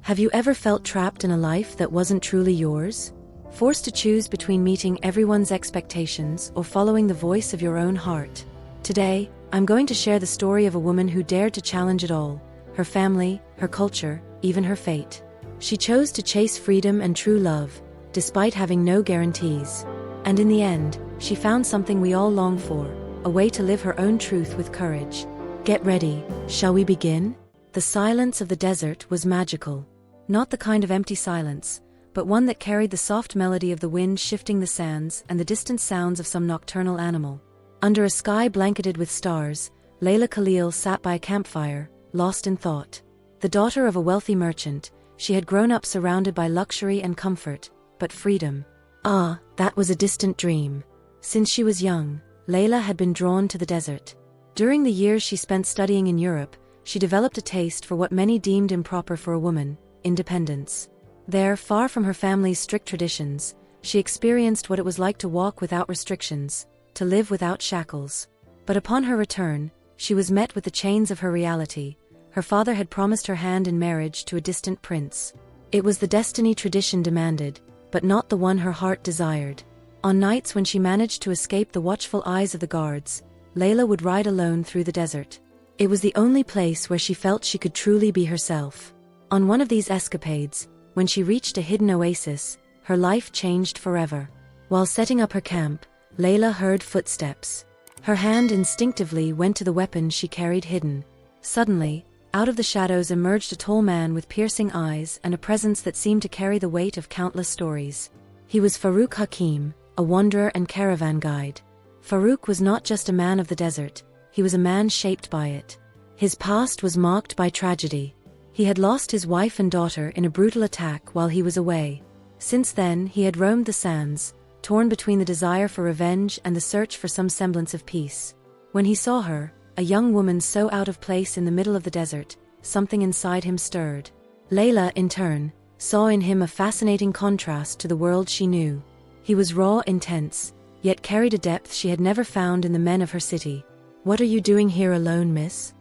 Have you ever felt trapped in a life that wasn't truly yours? Forced to choose between meeting everyone's expectations or following the voice of your own heart? Today, I'm going to share the story of a woman who dared to challenge it all: her family, her culture, even her fate. She chose to chase freedom and true love, despite having no guarantees. And in the end, she found something we all long for: a way to live her own truth with courage. Get ready, shall we begin? The silence of the desert was magical. Not the kind of empty silence, but one that carried the soft melody of the wind shifting the sands and the distant sounds of some nocturnal animal. Under a sky blanketed with stars, Layla Khalil sat by a campfire, lost in thought. The daughter of a wealthy merchant, she had grown up surrounded by luxury and comfort, but freedom. Ah, that was a distant dream. Since she was young, Layla had been drawn to the desert. During the years she spent studying in Europe, she developed a taste for what many deemed improper for a woman: independence. There, far from her family's strict traditions, she experienced what it was like to walk without restrictions, to live without shackles. But upon her return, she was met with the chains of her reality. Her father had promised her hand in marriage to a distant prince. It was the destiny tradition demanded, but not the one her heart desired. On nights when she managed to escape the watchful eyes of the guards, Layla would ride alone through the desert. It was the only place where she felt she could truly be herself. On one of these escapades, when she reached a hidden oasis, her life changed forever. While setting up her camp, Layla heard footsteps. Her hand instinctively went to the weapon she carried hidden. Suddenly, out of the shadows emerged a tall man with piercing eyes and a presence that seemed to carry the weight of countless stories. He was Faruk Hakim, a wanderer and caravan guide. Faruk was not just a man of the desert, he was a man shaped by it. His past was marked by tragedy. He had lost his wife and daughter in a brutal attack while he was away. Since then, he had roamed the sands, torn between the desire for revenge and the search for some semblance of peace. When he saw her, a young woman so out of place in the middle of the desert, something inside him stirred. Layla, in turn, saw in him a fascinating contrast to the world she knew. He was raw, intense, yet carried a depth she had never found in the men of her city. "What are you doing here alone, miss?"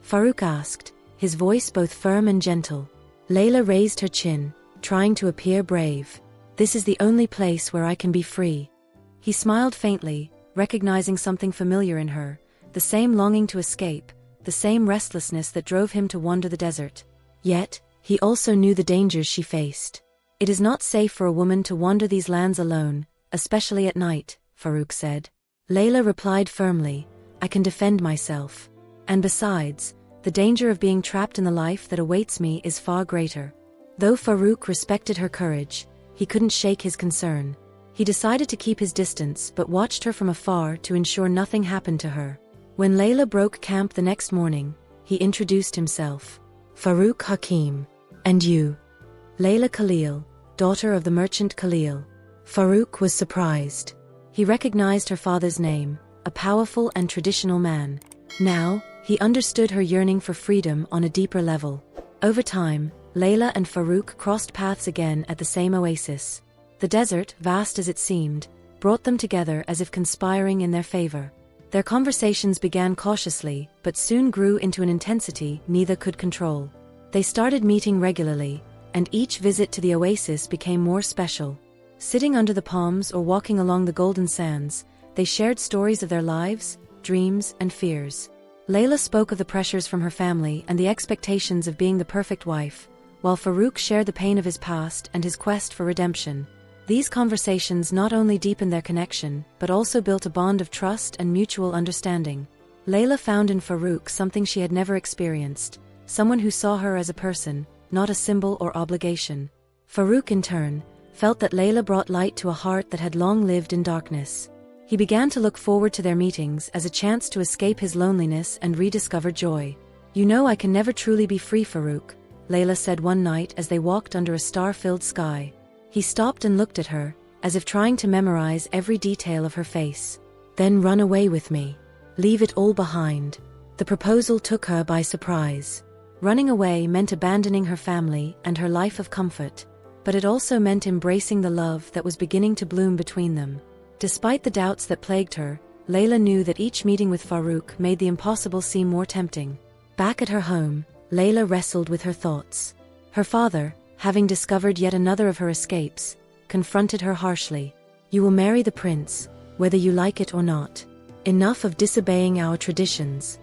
Faruk asked, his voice both firm and gentle. Layla raised her chin, trying to appear brave. "This is the only place where I can be free." He smiled faintly, recognizing something familiar in her, the same longing to escape, the same restlessness that drove him to wander the desert. Yet, he also knew the dangers she faced. "It is not safe for a woman to wander these lands alone, especially at night," Faruk said. Layla replied firmly, "I can defend myself. And besides, the danger of being trapped in the life that awaits me is far greater." Though Faruk respected her courage, he couldn't shake his concern. He decided to keep his distance but watched her from afar to ensure nothing happened to her. When Layla broke camp the next morning, he introduced himself. "Faruk Hakim. And you?" "Layla Khalil, daughter of the merchant Khalil." Faruk was surprised. He recognized her father's name, a powerful and traditional man. Now, he understood her yearning for freedom on a deeper level. Over time, Layla and Faruk crossed paths again at the same oasis. The desert, vast as it seemed, brought them together as if conspiring in their favor. Their conversations began cautiously, but soon grew into an intensity neither could control. They started meeting regularly, and each visit to the oasis became more special. Sitting under the palms or walking along the golden sands, they shared stories of their lives, dreams, and fears. Layla spoke of the pressures from her family and the expectations of being the perfect wife, while Faruk shared the pain of his past and his quest for redemption. These conversations not only deepened their connection, but also built a bond of trust and mutual understanding. Layla found in Faruk something she had never experienced, someone who saw her as a person, not a symbol or obligation. Faruk, in turn, felt that Layla brought light to a heart that had long lived in darkness. He began to look forward to their meetings as a chance to escape his loneliness and rediscover joy. "You know I can never truly be free, Faruk," Layla said one night as they walked under a star-filled sky. He stopped and looked at her, as if trying to memorize every detail of her face. "Then run away with me. Leave it all behind." The proposal took her by surprise. Running away meant abandoning her family and her life of comfort, but it also meant embracing the love that was beginning to bloom between them. Despite the doubts that plagued her, Layla knew that each meeting with Faruk made the impossible seem more tempting. Back at her home, Layla wrestled with her thoughts. Her father, having discovered yet another of her escapes, confronted her harshly. "You will marry the prince, whether you like it or not. Enough of disobeying our traditions."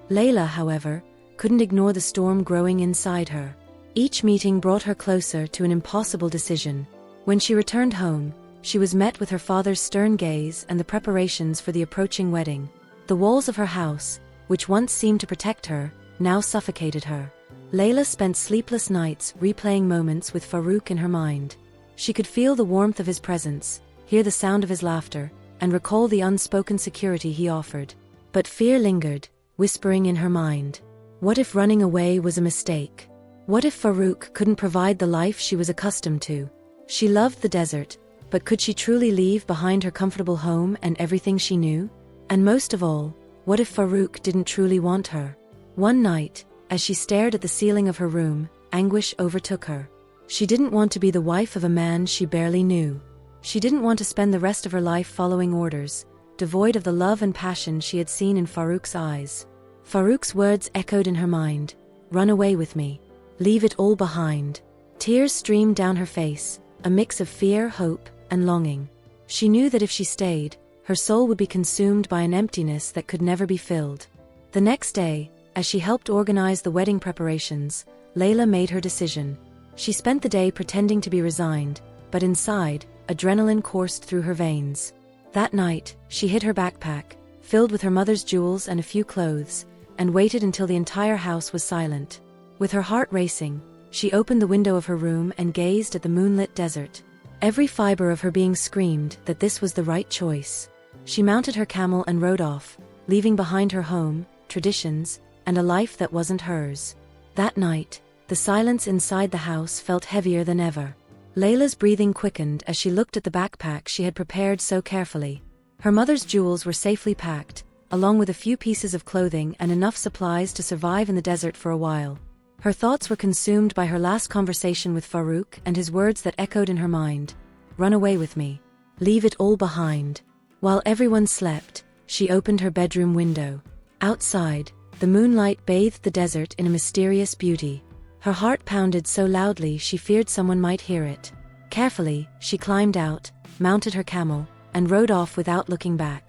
Layla, however, couldn't ignore the storm growing inside her. Each meeting brought her closer to an impossible decision. When she returned home, she was met with her father's stern gaze and the preparations for the approaching wedding. The walls of her house, which once seemed to protect her, now suffocated her. Layla spent sleepless nights replaying moments with Faruk in her mind. She could feel the warmth of his presence, hear the sound of his laughter, and recall the unspoken security he offered. But fear lingered, whispering in her mind. What if running away was a mistake? What if Faruk couldn't provide the life she was accustomed to? She loved the desert, but could she truly leave behind her comfortable home and everything she knew? And most of all, what if Faruk didn't truly want her? One night, as she stared at the ceiling of her room, anguish overtook her. She didn't want to be the wife of a man she barely knew. She didn't want to spend the rest of her life following orders, devoid of the love and passion she had seen in Faruk's eyes. Faruk's words echoed in her mind. "Run away with me. Leave it all behind." Tears streamed down her face, a mix of fear, hope, and longing. She knew that if she stayed, her soul would be consumed by an emptiness that could never be filled. The next day, as she helped organize the wedding preparations, Layla made her decision. She spent the day pretending to be resigned, but inside, adrenaline coursed through her veins. That night, she hid her backpack, filled with her mother's jewels and a few clothes, and waited until the entire house was silent. With her heart racing, she opened the window of her room and gazed at the moonlit desert. Every fiber of her being screamed that this was the right choice. She mounted her camel and rode off, leaving behind her home, traditions, and a life that wasn't hers. That night, the silence inside the house felt heavier than ever. Layla's breathing quickened as she looked at the backpack she had prepared so carefully. Her mother's jewels were safely packed, along with a few pieces of clothing and enough supplies to survive in the desert for a while. Her thoughts were consumed by her last conversation with Faruk and his words that echoed in her mind. "Run away with me. Leave it all behind." While everyone slept, she opened her bedroom window. Outside, the moonlight bathed the desert in a mysterious beauty. Her heart pounded so loudly she feared someone might hear it. Carefully, she climbed out, mounted her camel, and rode off without looking back.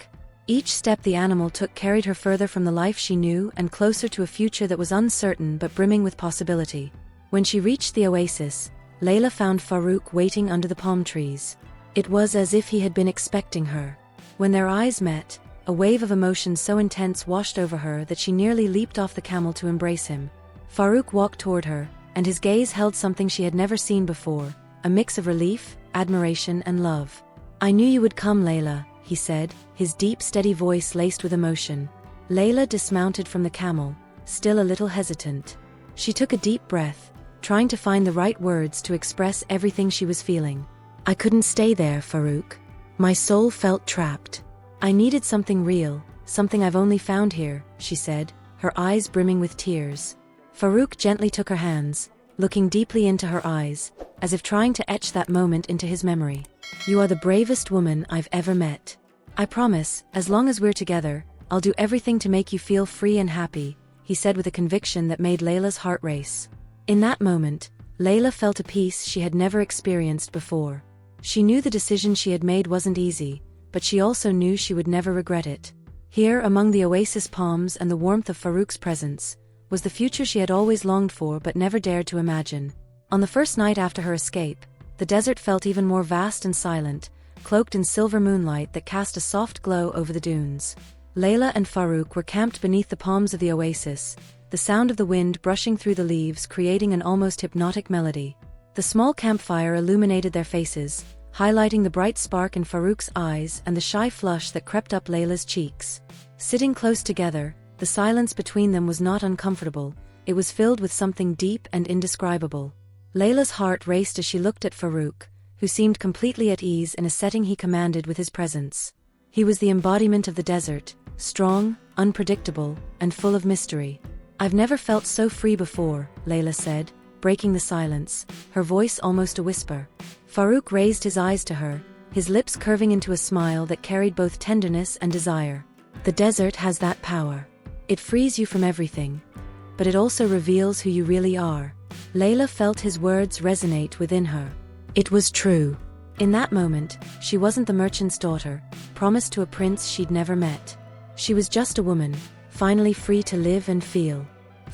Each step the animal took carried her further from the life she knew and closer to a future that was uncertain but brimming with possibility. When she reached the oasis, Layla found Faruk waiting under the palm trees. It was as if he had been expecting her. When their eyes met, a wave of emotion so intense washed over her that she nearly leaped off the camel to embrace him. Faruk walked toward her, and his gaze held something she had never seen before, a mix of relief, admiration, and love. "I knew you would come, Layla," he said, his deep, steady voice laced with emotion. Layla dismounted from the camel, still a little hesitant. She took a deep breath, trying to find the right words to express everything she was feeling. "I couldn't stay there, Faruk. My soul felt trapped. I needed something real, something I've only found here," she said, her eyes brimming with tears. Faruk gently took her hands, looking deeply into her eyes, as if trying to etch that moment into his memory. "You are the bravest woman I've ever met. I promise, as long as we're together, I'll do everything to make you feel free and happy," he said with a conviction that made Layla's heart race. In that moment, Layla felt a peace she had never experienced before. She knew the decision she had made wasn't easy, but she also knew she would never regret it. Here, among the oasis palms and the warmth of Faruk's presence, was the future she had always longed for but never dared to imagine. On the first night after her escape, the desert felt even more vast and silent, cloaked in silver moonlight that cast a soft glow over the dunes. Layla and Faruk were camped beneath the palms of the oasis, the sound of the wind brushing through the leaves creating an almost hypnotic melody. The small campfire illuminated their faces, highlighting the bright spark in Faruk's eyes and the shy flush that crept up Layla's cheeks. Sitting close together, the silence between them was not uncomfortable, it was filled with something deep and indescribable. Layla's heart raced as she looked at Faruk, who seemed completely at ease in a setting he commanded with his presence. He was the embodiment of the desert, strong, unpredictable, and full of mystery. "I've never felt so free before," Layla said, breaking the silence, her voice almost a whisper. Faruk raised his eyes to her, his lips curving into a smile that carried both tenderness and desire. "The desert has that power. It frees you from everything. But it also reveals who you really are. Layla felt his words resonate within her. It was true. In that moment, she wasn't the merchant's daughter, promised to a prince she'd never met. She was just a woman, finally free to live and feel.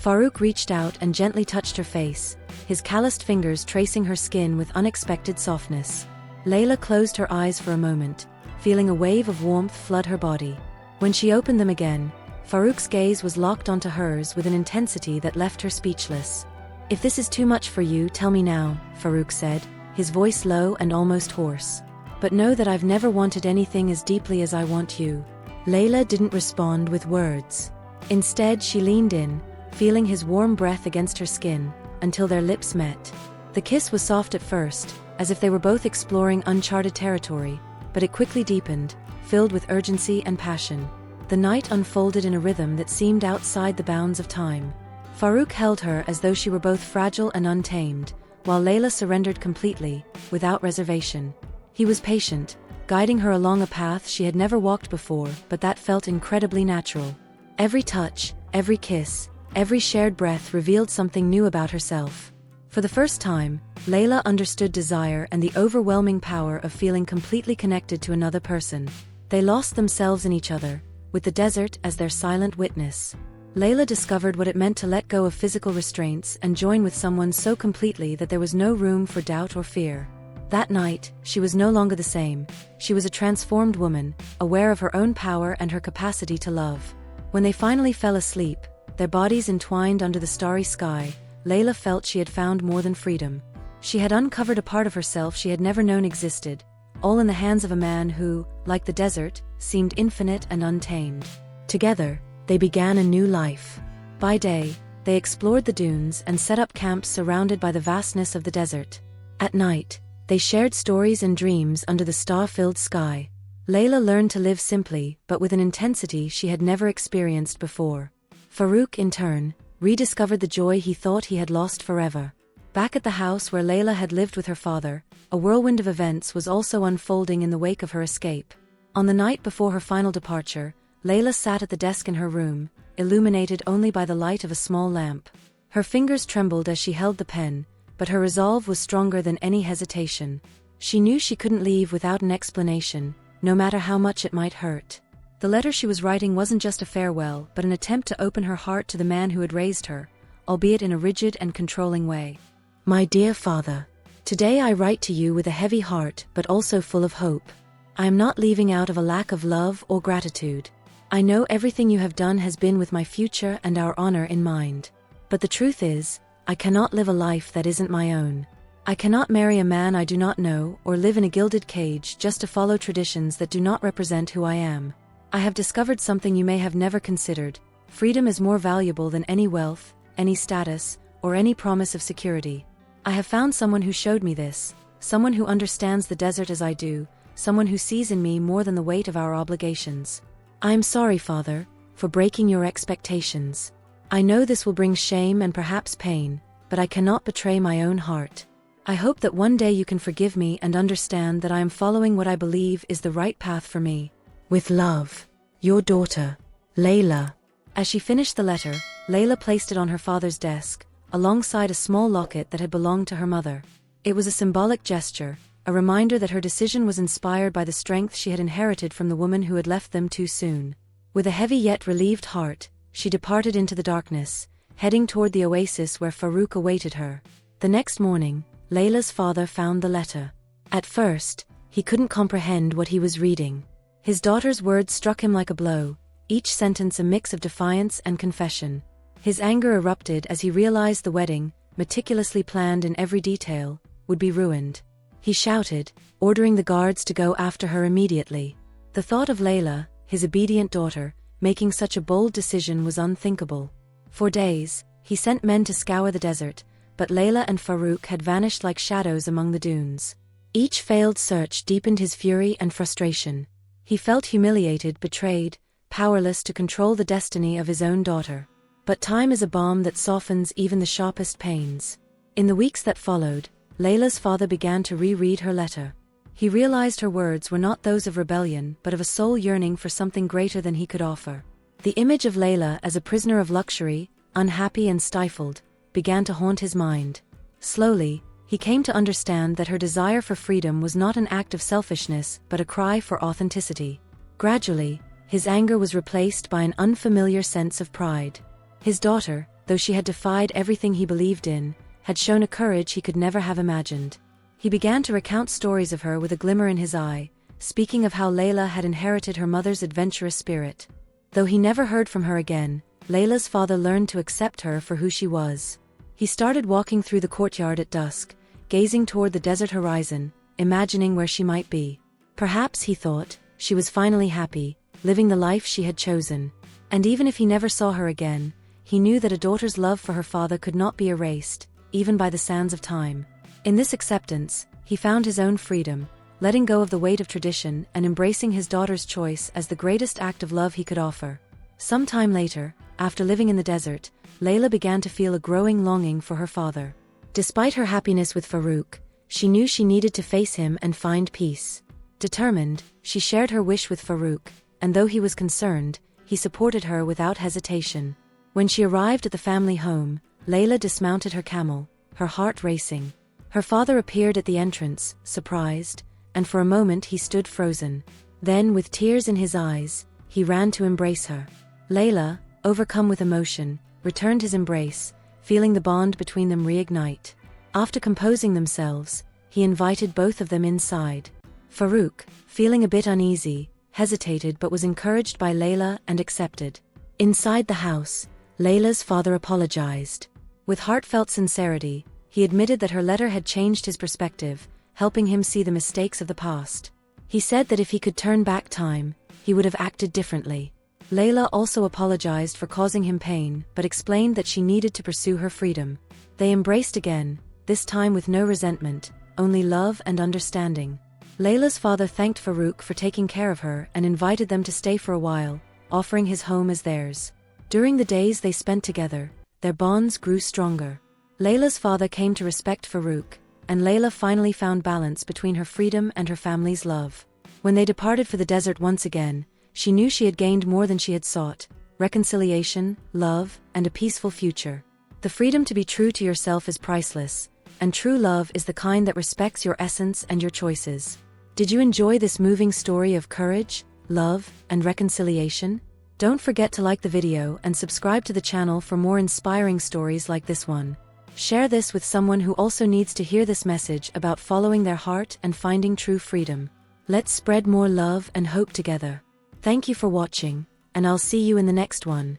Faruk reached out and gently touched her face, his calloused fingers tracing her skin with unexpected softness. Layla closed her eyes for a moment, feeling a wave of warmth flood her body. When she opened them again, Faruk's gaze was locked onto hers with an intensity that left her speechless. "If this is too much for you, tell me now," Faruk said, his voice low and almost hoarse. "But know that I've never wanted anything as deeply as I want you." Layla didn't respond with words. Instead, she leaned in, feeling his warm breath against her skin, until their lips met. The kiss was soft at first, as if they were both exploring uncharted territory, but it quickly deepened, filled with urgency and passion. The night unfolded in a rhythm that seemed outside the bounds of time. Faruk held her as though she were both fragile and untamed, while Layla surrendered completely, without reservation. He was patient, guiding her along a path she had never walked before, but that felt incredibly natural. Every touch, every kiss, every shared breath revealed something new about herself. For the first time, Layla understood desire and the overwhelming power of feeling completely connected to another person. They lost themselves in each other, with the desert as their silent witness. Layla discovered what it meant to let go of physical restraints and join with someone so completely that there was no room for doubt or fear. That night, she was no longer the same. She was a transformed woman, aware of her own power and her capacity to love. When they finally fell asleep, their bodies entwined under the starry sky, Layla felt she had found more than freedom. She had uncovered a part of herself she had never known existed, all in the hands of a man who, like the desert, seemed infinite and untamed. Together, they began a new life. By day, they explored the dunes and set up camps surrounded by the vastness of the desert. At night, they shared stories and dreams under the star-filled sky. Layla learned to live simply, but with an intensity she had never experienced before. Faruk, in turn, rediscovered the joy he thought he had lost forever. Back at the house where Layla had lived with her father, a whirlwind of events was also unfolding in the wake of her escape. On the night before her final departure, Layla sat at the desk in her room, illuminated only by the light of a small lamp. Her fingers trembled as she held the pen, but her resolve was stronger than any hesitation. She knew she couldn't leave without an explanation, no matter how much it might hurt. The letter she was writing wasn't just a farewell, but an attempt to open her heart to the man who had raised her, albeit in a rigid and controlling way. "My dear father, today I write to you with a heavy heart but also full of hope. I am not leaving out of a lack of love or gratitude. I know everything you have done has been with my future and our honor in mind. But the truth is, I cannot live a life that isn't my own. I cannot marry a man I do not know or live in a gilded cage just to follow traditions that do not represent who I am. I have discovered something you may have never considered. Freedom is more valuable than any wealth, any status, or any promise of security. I have found someone who showed me this, someone who understands the desert as I do, someone who sees in me more than the weight of our obligations. I am sorry, Father, for breaking your expectations. I know this will bring shame and perhaps pain, but I cannot betray my own heart. I hope that one day you can forgive me and understand that I am following what I believe is the right path for me. With love, your daughter, Layla." As she finished the letter, Layla placed it on her father's desk, alongside a small locket that had belonged to her mother. It was a symbolic gesture, a reminder that her decision was inspired by the strength she had inherited from the woman who had left them too soon. With a heavy yet relieved heart, she departed into the darkness, heading toward the oasis where Faruk awaited her. The next morning, Layla's father found the letter. At first, he couldn't comprehend what he was reading. His daughter's words struck him like a blow, each sentence a mix of defiance and confession. His anger erupted as he realized the wedding, meticulously planned in every detail, would be ruined. He shouted, ordering the guards to go after her immediately. The thought of Layla, his obedient daughter, making such a bold decision was unthinkable. For days, he sent men to scour the desert, but Layla and Faruk had vanished like shadows among the dunes. Each failed search deepened his fury and frustration. He felt humiliated, betrayed, powerless to control the destiny of his own daughter. But time is a balm that softens even the sharpest pains. In the weeks that followed, Layla's father began to reread her letter. He realized her words were not those of rebellion but of a soul yearning for something greater than he could offer. The image of Layla as a prisoner of luxury, unhappy and stifled, began to haunt his mind. Slowly, he came to understand that her desire for freedom was not an act of selfishness but a cry for authenticity. Gradually, his anger was replaced by an unfamiliar sense of pride. His daughter, though she had defied everything he believed in, had shown a courage he could never have imagined. He began to recount stories of her with a glimmer in his eye, speaking of how Layla had inherited her mother's adventurous spirit. Though he never heard from her again, Layla's father learned to accept her for who she was. He started walking through the courtyard at dusk, gazing toward the desert horizon, imagining where she might be. Perhaps, he thought, she was finally happy, living the life she had chosen. And even if he never saw her again, he knew that a daughter's love for her father could not be erased, even by the sands of time. In this acceptance, he found his own freedom, letting go of the weight of tradition and embracing his daughter's choice as the greatest act of love he could offer. Some time later, after living in the desert, Layla began to feel a growing longing for her father. Despite her happiness with Faruk, she knew she needed to face him and find peace. Determined, she shared her wish with Faruk, and though he was concerned, he supported her without hesitation. When she arrived at the family home, Layla dismounted her camel, her heart racing. Her father appeared at the entrance, surprised, and for a moment he stood frozen. Then, with tears in his eyes, he ran to embrace her. Layla, overcome with emotion, returned his embrace, feeling the bond between them reignite. After composing themselves, he invited both of them inside. Faruk, feeling a bit uneasy, hesitated but was encouraged by Layla and accepted. Inside the house, Layla's father apologized. With heartfelt sincerity, he admitted that her letter had changed his perspective, helping him see the mistakes of the past. He said that if he could turn back time, he would have acted differently. Layla also apologized for causing him pain, but explained that she needed to pursue her freedom. They embraced again, this time with no resentment, only love and understanding. Layla's father thanked Faruk for taking care of her and invited them to stay for a while, offering his home as theirs. During the days they spent together, their bonds grew stronger. Layla's father came to respect Faruk, and Layla finally found balance between her freedom and her family's love. When they departed for the desert once again, she knew she had gained more than she had sought: reconciliation, love, and a peaceful future. The freedom to be true to yourself is priceless, and true love is the kind that respects your essence and your choices. Did you enjoy this moving story of courage, love, and reconciliation? Don't forget to like the video and subscribe to the channel for more inspiring stories like this one. Share this with someone who also needs to hear this message about following their heart and finding true freedom. Let's spread more love and hope together. Thank you for watching, and I'll see you in the next one.